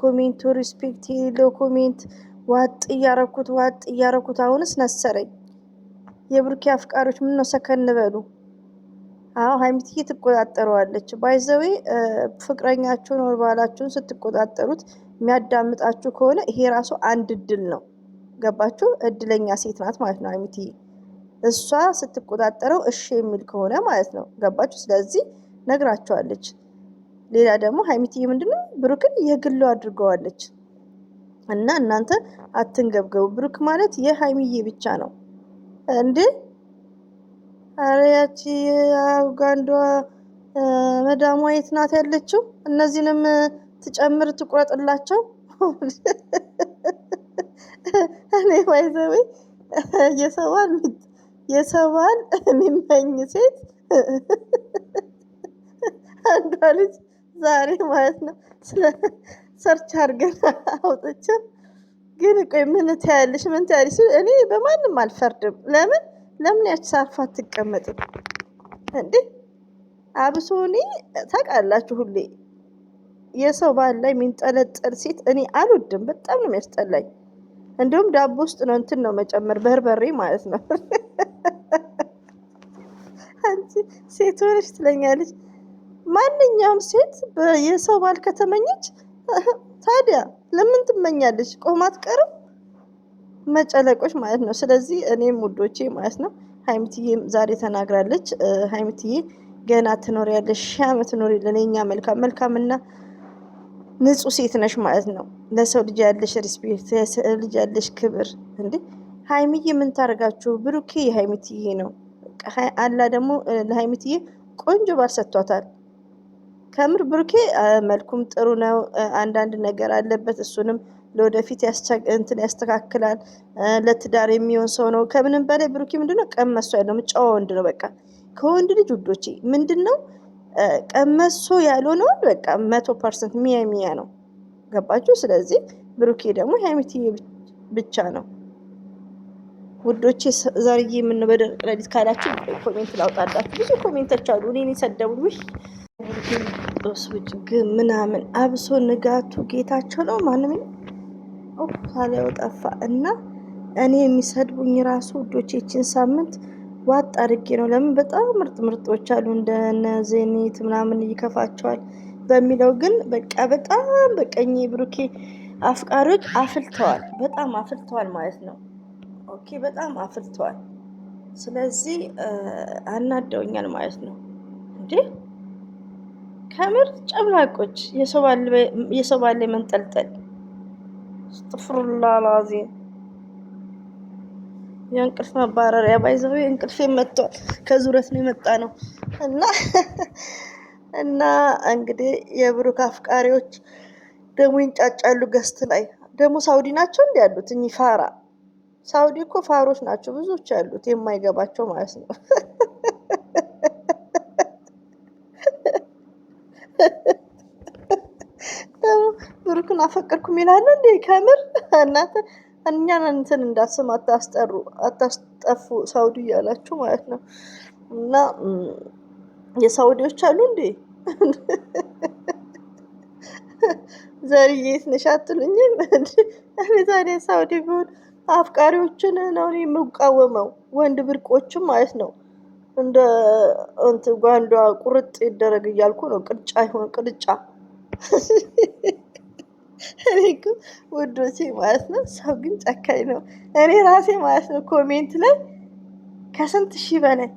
ኮሜንቱ ሪስፔክት የሌለው ኮሜንት ዋጥ እያረኩት አሁንስ ነሰረኝ። የብሩኬ አፍቃሪዎች ምን ነው ሰከን በሉ። አዎ ሀይሚትዬ ትቆጣጠረዋለች። ባይዘዌ ፍቅረኛችሁን ወር ባላችሁን ስትቆጣጠሩት የሚያዳምጣችሁ ከሆነ ይሄ ራሱ አንድ እድል ነው። ገባችሁ? እድለኛ ሴት ናት ማለት ነው ሀይሚትዬ። እሷ ስትቆጣጠረው እሺ የሚል ከሆነ ማለት ነው። ገባችሁ? ስለዚህ ነግራቸዋለች። ሌላ ደግሞ ሀይሚትዬ ምንድነው ብሩክን የግሉ አድርገዋለች። እና እናንተ አትንገብገቡ። ብሩክ ማለት የሀይሚዬ ብቻ ነው እንዴ? አረ ያቺ አውጋንዷ መዳሟ የት ናት ያለችው? እነዚህንም ትጨምር ትቁረጥላቸው። እኔ ባይዘዌ የሰባል የሚመኝ ሴት አንዷ ልጅ ዛሬ ማለት ነው ስለ ሰርች አድርገን አውጥቼው፣ ግን ቆይ ምን ትያለሽ እኔ በማንም አልፈርድም። ለምን ያች ሳርፋ አትቀመጥም እንዴ? አብሶ እኔ ታውቃላችሁ ሁሌ የሰው ባል ላይ የሚንጠለጠል ሴት እኔ አልወድም። በጣም ነው የሚያስጠላኝ። እንዲሁም ዳቦ ውስጥ ነው እንትን ነው መጨመር በርበሬ ማለት ነው። አንቺ ሴት ሆነሽ ትለኛለች። ማንኛውም ሴት የሰው ባል ከተመኘች ታዲያ ለምን ትመኛለች? ቆማ አትቀርም? መጨለቆች ማለት ነው። ስለዚህ እኔም ውዶቼ ማለት ነው ሀይሚትዬም ዛሬ ተናግራለች። ሀይሚትዬ ገና ትኖሪያለሽ፣ ሺህ ዓመት ትኖሪልን። የኛ መልካምና ንጹህ ሴት ነሽ ማለት ነው። ለሰው ልጅ ያለሽ ሪስፔክት፣ ለሰው ልጅ ያለሽ ክብር። እንዴ ሀይሚዬ ምን ታርጋችሁ? ብሩኬ የሀይሚትዬ ነው አላ ደግሞ ለሀይሚትዬ ቆንጆ ባል ሰጥቷታል። ከምር ብሩኬ መልኩም ጥሩ ነው። አንዳንድ ነገር አለበት፣ እሱንም ለወደፊት ያስተካክላል። ለትዳር የሚሆን ሰው ነው። ከምንም በላይ ብሩኬ ምንድነው ቀመሶ ያለው ጨዋ ወንድ ነው። በቃ ከወንድ ልጅ ውዶቼ ምንድነው ቀመሶ ያልሆነውን በቃ 100% ሚያ ነው። ገባችሁ? ስለዚህ ብሩኬ ደግሞ ሀይሚትዬ ብቻ ነው ውዶቼ። ዛሬ ምን በደረቅ ለሊት ካላችሁ ኮሜንት ላውጣላችሁ። ብዙ ኮሜንቶች አሉ እኔን የሰደቡኝ ግን ምናምን። አብሶ ንጋቱ ጌታቸው ነው ማንም ሳሊያው ጠፋ እና እኔ የሚሰድቡኝ ራሱ ውዶቼ ይችን ሳምንት ዋጥ አድርጌ ነው። ለምን በጣም ምርጦች አሉ እንደነ ዜኒት ምናምን ይከፋቸዋል በሚለው ግን በጣም በቀኝ ብሩኬ አፍቃሪዎች አፍልተዋል። በጣም አፍልተዋል ማለት ነው። ኦኬ በጣም አፍልተዋል። ስለዚህ አናደውኛል ማለት ነው። እንዴ ከምር ጨምላቆች የሰው ባል መንጠልጠል ጥፍሩላላዚ የእንቅልፍ መባረሪያ ባይዘው እንቅልፍ መጥቷል። ከዙረት ነው የመጣ ነው እና እንግዲህ የብሩክ አፍቃሪዎች ደግሞ ይንጫጫሉ። ገስት ላይ ደግሞ ሳውዲ ናቸው እንዲ ያሉት እኚህ ፋራ። ሳውዲ እኮ ፋሮች ናቸው ብዙዎች ያሉት የማይገባቸው ማለት ነው። ብሩክን አፈቀርኩ ይላል እንዴ? ከምር እናንተ እኛን እንትን እንዳስም አታስጠፉ ሳውዲ እያላችሁ ማለት ነው። እና የሳውዲዎች አሉ እንዴ? ዘርዬ የት ነሽ አትሉኝም? እኔ ታዲያ ሳውዲ ቢሆን አፍቃሪዎችን ነው የምቃወመው። ወንድ ብርቆችም ማለት ነው እንደ እንትን ጓንዷ ቁርጥ ይደረግ እያልኩ ነው። ቅርጫ ይሆን ቅርጫ። እኔ እኮ ውዶቼ ማለት ነው ሰው ግን ጨካኝ ነው። እኔ ራሴ ማለት ነው ኮሜንት ላይ ከስንት ሺህ በላይ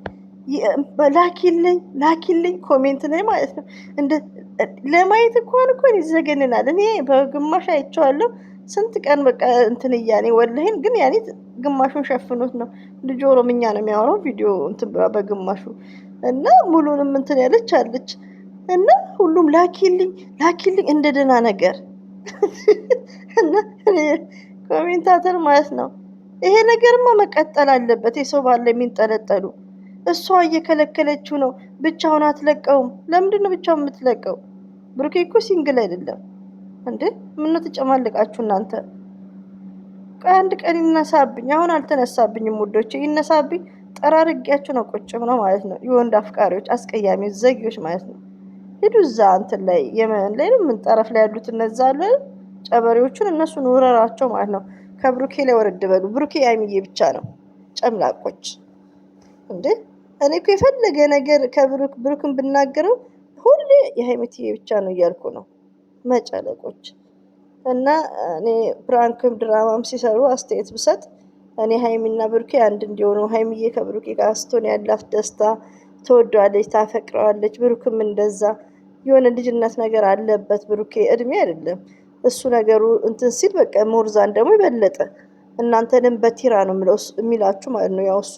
ላኪልኝ ኮሜንት ላይ ማለት ነው። ለማየት እንኳን ይዘገንናል። እኔ በግማሽ አይቼዋለሁ። ስንት ቀን በቃ እንትን እያኔ ወላሂን ግን ያኔ ግማሹን ሸፍኖት ነው። ልጅ ኦሮምኛ ነው የሚያወራው ቪዲዮ እንትን በግማሹ እና ሙሉንም እንትን ያለች አለች እና ሁሉም ላኪልኝ እንደ ደህና ነገር እና ኮሜንታተር ማለት ነው። ይሄ ነገርማ መቀጠል አለበት። የሰው ባለ የሚንጠለጠሉ እሷ እየከለከለችው ነው። ብቻውን አትለቀውም። ለምንድን ነው ብቻውን የምትለቀው? ብሩኬ እኮ ሲንግል አይደለም እንዴ? ምነው ተጨማልቃችሁ እናንተ? አንድ ቀን ይነሳብኝ። አሁን አልተነሳብኝም ውዶቼ። ይነሳብኝ ጠራርጊያችሁ ነው ቁጭ ነው ማለት ነው። የወንድ አፍቃሪዎች አስቀያሚ ዘጊዎች ማለት ነው። ሂዱ እዛ እንትን ላይ የመን ላይ ምን ጠረፍ ላይ ያሉት እነዛ አሉ ጨበሬዎቹን እነሱን ውረራቸው ማለት ነው። ከብሩኬ ላይ ወረድ በሉ። ብሩኬ የሀይሚዬ ብቻ ነው። ጨምላቆች እንዴ! እኔ እኮ የፈለገ ነገር ብሩክን ብናገረው ሁሌ የሀይሚዬ ብቻ ነው እያልኩ ነው። መጨለቆች እና እኔ ፕራንክም ድራማም ሲሰሩ አስተያየት ብሰጥ እኔ ሀይሚና ብሩኬ አንድ እንዲሆኑ ሀይሚዬ ከብሩኬ ጋር ስትሆን ያላት ደስታ ትወደዋለች፣ ታፈቅረዋለች። ብሩክም እንደዛ የሆነ ልጅነት ነገር አለበት። ብሩኬ እድሜ አይደለም እሱ ነገሩ እንትን ሲል በቃ ሞርዛን ደግሞ ይበለጠ እናንተንም በቲራ ነው የሚላችሁ ማለት ነው። ያው እሱ